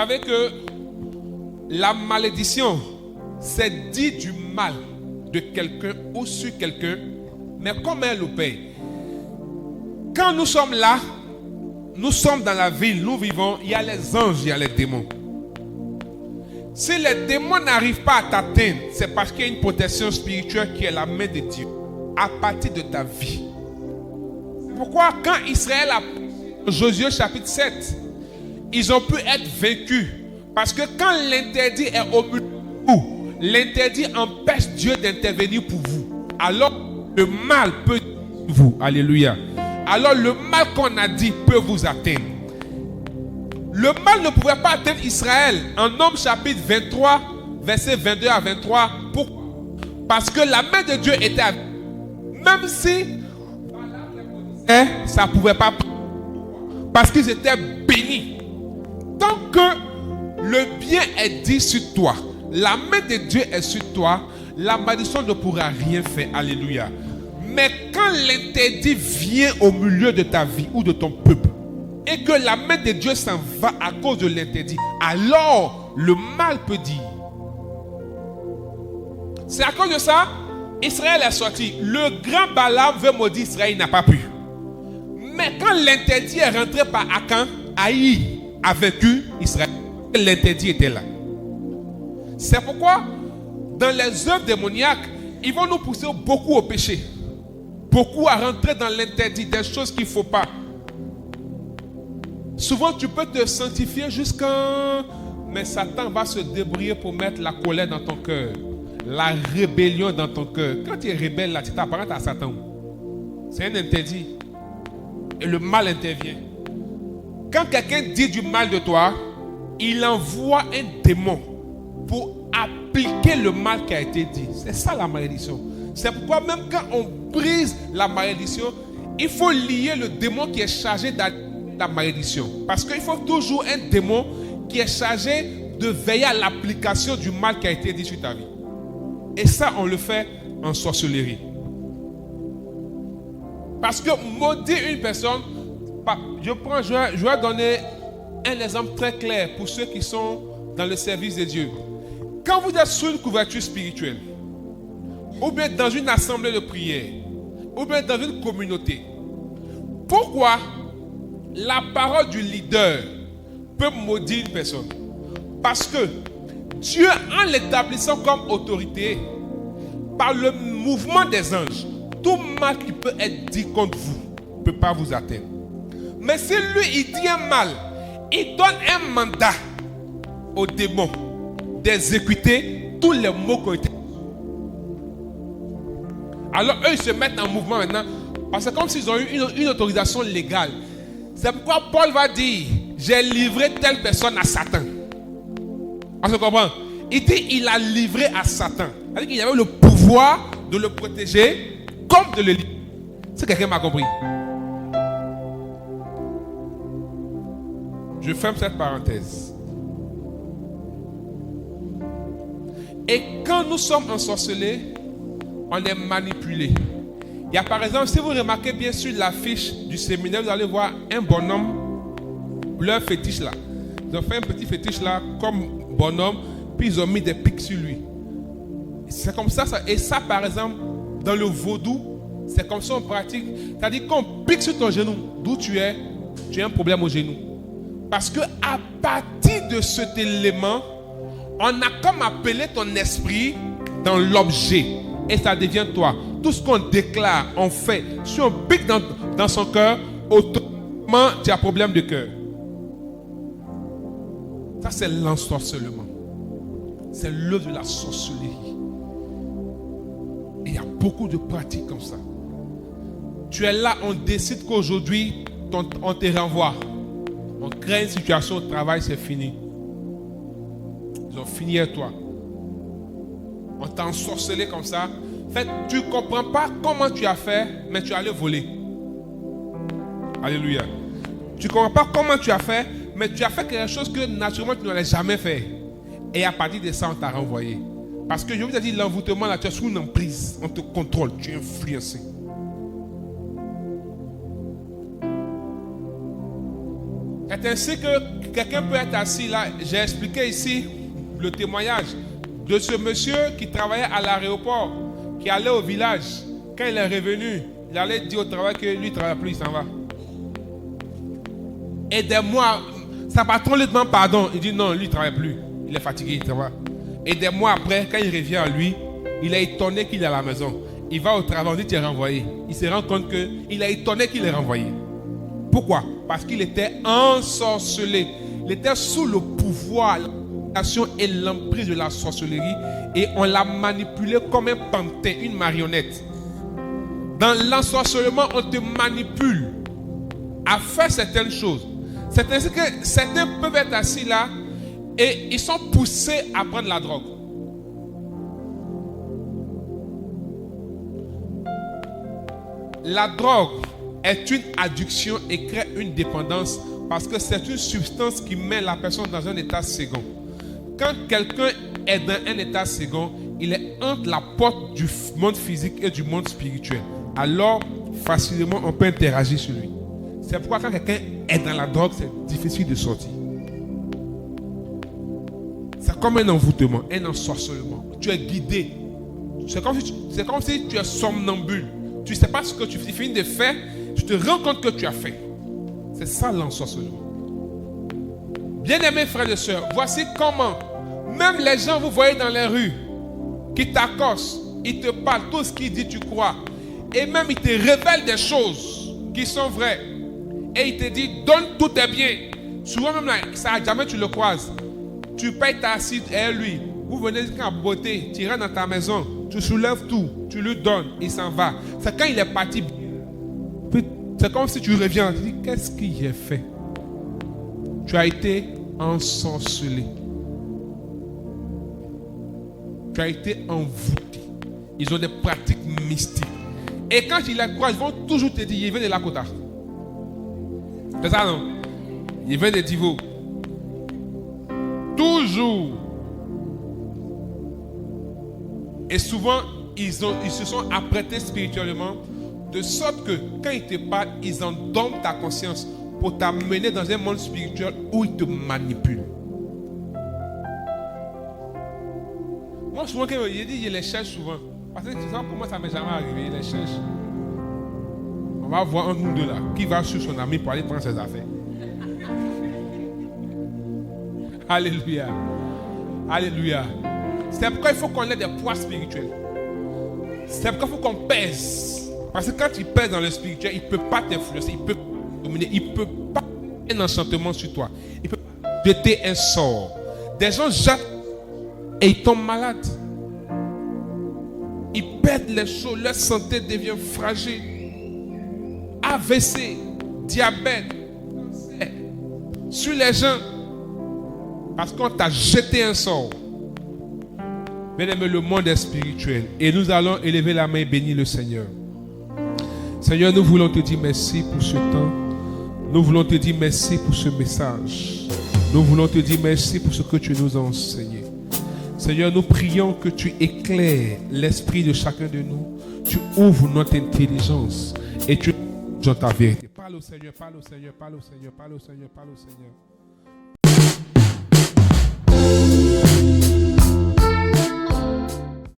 savez que la malédiction, c'est dire du mal de quelqu'un ou sur quelqu'un, mais comme elle opère. Quand nous sommes là, nous sommes dans la ville, nous vivons, il y a les anges, il y a les démons. Si les démons n'arrivent pas à t'atteindre, c'est parce qu'il y a une protection spirituelle qui est la main de Dieu à partir de ta vie. C'est pourquoi quand Israël a Josué chapitre 7, ils ont pu être vaincus. Parce que quand l'interdit est au milieu de vous, l'interdit empêche Dieu d'intervenir pour vous. Alors le mal peut vous. Alléluia. Alors le mal qu'on a dit peut vous atteindre. Le mal ne pouvait pas atteindre Israël. En Nombres chapitre 23, versets 22 à 23. Pourquoi? Parce que la main de Dieu était avec eux. Même si ça ne pouvait pas. Parce qu'ils étaient bénis. Tant que le bien est dit sur toi, la main de Dieu est sur toi, la malédiction ne pourra rien faire. Alléluia. Mais quand l'interdit vient au milieu de ta vie ou de ton peuple, et que la main de Dieu s'en va à cause de l'interdit, alors le mal peut dire. C'est à cause de ça, Israël est sorti. Le grand Balaam veut maudire Israël, il n'a pas pu. Mais quand l'interdit est rentré par Akan, Haï a vaincu Israël. L'interdit était là. C'est pourquoi, dans les œuvres démoniaques, ils vont nous pousser beaucoup au péché. Beaucoup à rentrer dans l'interdit, des choses qu'il ne faut pas. Souvent, tu peux te sanctifier jusqu'à... Mais Satan va se débrouiller pour mettre la colère dans ton cœur. La rébellion dans ton cœur. Quand tu es rebelle, là, tu t'apparentes à Satan. C'est un interdit. Et le mal intervient. Quand quelqu'un dit du mal de toi, il envoie un démon pour appliquer le mal qui a été dit. C'est ça la malédiction. C'est pourquoi même quand on brise la malédiction, il faut lier le démon qui est chargé de la malédiction. Parce qu'il faut toujours un démon qui est chargé de veiller à l'application du mal qui a été dit sur ta vie. Et ça, on le fait en sorcellerie. Parce que maudire une personne, je vais donner un exemple très clair pour ceux qui sont dans le service de Dieu. Quand vous êtes sous une couverture spirituelle, ou bien dans une assemblée de prière, ou bien dans une communauté, pourquoi la parole du leader peut maudire une personne? Parce que Dieu, en l'établissant comme autorité, par le mouvement des anges, tout mal qui peut être dit contre vous ne peut pas vous atteindre. Mais si lui, il dit un mal, il donne un mandat aux démons d'exécuter tous les mots qui ont été. Alors eux, ils se mettent en mouvement maintenant, parce que comme s'ils ont eu une autorisation légale. C'est pourquoi Paul va dire, j'ai livré telle personne à Satan. On se comprend? Il dit, il a livré à Satan. C'est-à-dire qu'il avait le pouvoir de le protéger comme de le livrer. Si quelqu'un m'a compris. Je ferme cette parenthèse. Et quand nous sommes ensorcelés, on est manipulé. Il y a par exemple, si vous remarquez bien sur l'affiche du séminaire, vous allez voir un bonhomme, leur fétiche là. Ils ont fait un petit fétiche là, comme bonhomme, puis ils ont mis des pics sur lui. C'est comme ça. Et ça, par exemple, dans le vaudou, c'est comme ça on pratique. C'est-à-dire qu'on pique sur ton genou, d'où tu as un problème au genou. Parce que à partir de cet élément, on a comme appelé ton esprit dans l'objet. Et ça devient toi. Tout ce qu'on déclare, on fait. Si on pique dans son cœur, automatiquement, tu as problème de cœur. Ça, c'est l'ensorcellement. C'est l'œuvre de la sorcellerie. Et il y a beaucoup de pratiques comme ça. Tu es là, on décide qu'aujourd'hui, on te renvoie. On crée une situation au travail, c'est fini. Ils ont fini avec toi. On t'a ensorcelé comme ça. En fait, tu ne comprends pas comment tu as fait, mais tu allais voler. Alléluia. Tu ne comprends pas comment tu as fait, mais tu as fait quelque chose que naturellement tu n'aurais jamais fait. Et à partir de ça, on t'a renvoyé. Parce que je vous ai dit, l'envoûtement, là, tu es sous une emprise. On te contrôle, tu es influencé. C'est ainsi que quelqu'un peut être assis là. J'ai expliqué ici le témoignage de ce monsieur qui travaillait à l'aéroport, qui allait au village. Quand il est revenu, il allait dire au travail que lui ne travaille plus, il s'en va. Et des mois, sa patron lui demande pardon. Il dit non, lui il ne travaille plus. Il est fatigué, il travaille. Et des mois après, quand il revient à lui, il est étonné qu'il est à la maison. Il va au travail, on dit tu es renvoyé. Il se rend compte qu'il est étonné qu'il est renvoyé. Pourquoi? Parce qu'il était ensorcelé. Il était sous le pouvoir, l'action et l'emprise de la sorcellerie. Et on l'a manipulé comme un pantin, une marionnette. Dans l'ensorcellement, on te manipule à faire certaines choses. C'est ainsi que certains peuvent être assis là et ils sont poussés à prendre la drogue. La drogue est une addiction et crée une dépendance parce que c'est une substance qui met la personne dans un état second. Quand quelqu'un est dans un état second, il est entre la porte du monde physique et du monde spirituel. Alors, facilement, on peut interagir sur lui. C'est pourquoi quand quelqu'un est dans la drogue, c'est difficile de sortir. C'est comme un envoûtement, un ensorcellement. Tu es guidé. C'est comme si tu es somnambule. Tu ne sais pas ce que tu finis de faire. Tu te rends compte que tu as fait. C'est ça l'ensorcellement. Bien-aimés frères et sœurs, voici comment, même les gens, vous voyez dans les rues, qui t'accostent, ils te parlent, tout ce qu'ils disent, tu crois. Et même ils te révèlent des choses qui sont vraies. Et il te dit, donne tous tes biens. Souvent même là, ça jamais tu le croises. Tu payes ta assiette et lui. Vous venez en beauté, tu rentres dans ta maison, tu soulèves tout, tu lui donnes, il s'en va. C'est quand il est parti. C'est comme si tu reviens, tu dis, qu'est-ce qu'il a fait? Tu as été ensorcelé. Tu as été envoûté. Ils ont des pratiques mystiques. Et quand ils les croient, ils vont toujours te dire, il vient de Lakota. C'est ça, non? Il vient de Divo. Toujours. Et souvent, ils se sont apprêtés spirituellement de sorte que quand ils te parlent, ils endorment ta conscience pour t'amener dans un monde spirituel où ils te manipulent. Moi, souvent, quand il dit, je les cherche souvent. Parce que tu sais comment ça m'est jamais arrivé, il les cherche. On va voir un nous deux là, qui va sur son ami pour aller prendre ses affaires. Alléluia. Alléluia. C'est pourquoi il faut qu'on ait des poids spirituels. C'est pourquoi il faut qu'on pèse. Parce que quand tu pèses dans le spirituel, il ne peut pas t'influencer, il ne peut pas dominer, il ne peut pas faire un enchantement sur toi. Il ne peut pas jeter un sort. Des gens jettent et ils tombent malades. Ils perdent les choses, leur santé devient fragile. AVC, diabète, cancer, sur les gens. Parce qu'on t'a jeté un sort. Bien-aimé, le monde est spirituel. Et nous allons élever la main et bénir le Seigneur. Seigneur, nous voulons te dire merci pour ce temps. Nous voulons te dire merci pour ce message. Nous voulons te dire merci pour ce que tu nous as enseigné. Seigneur, nous prions que tu éclaires l'esprit de chacun de nous. Tu ouvres notre intelligence et tu dans ta vérité. Parle au Seigneur, parle au Seigneur, parle au Seigneur, parle au Seigneur, parle au Seigneur.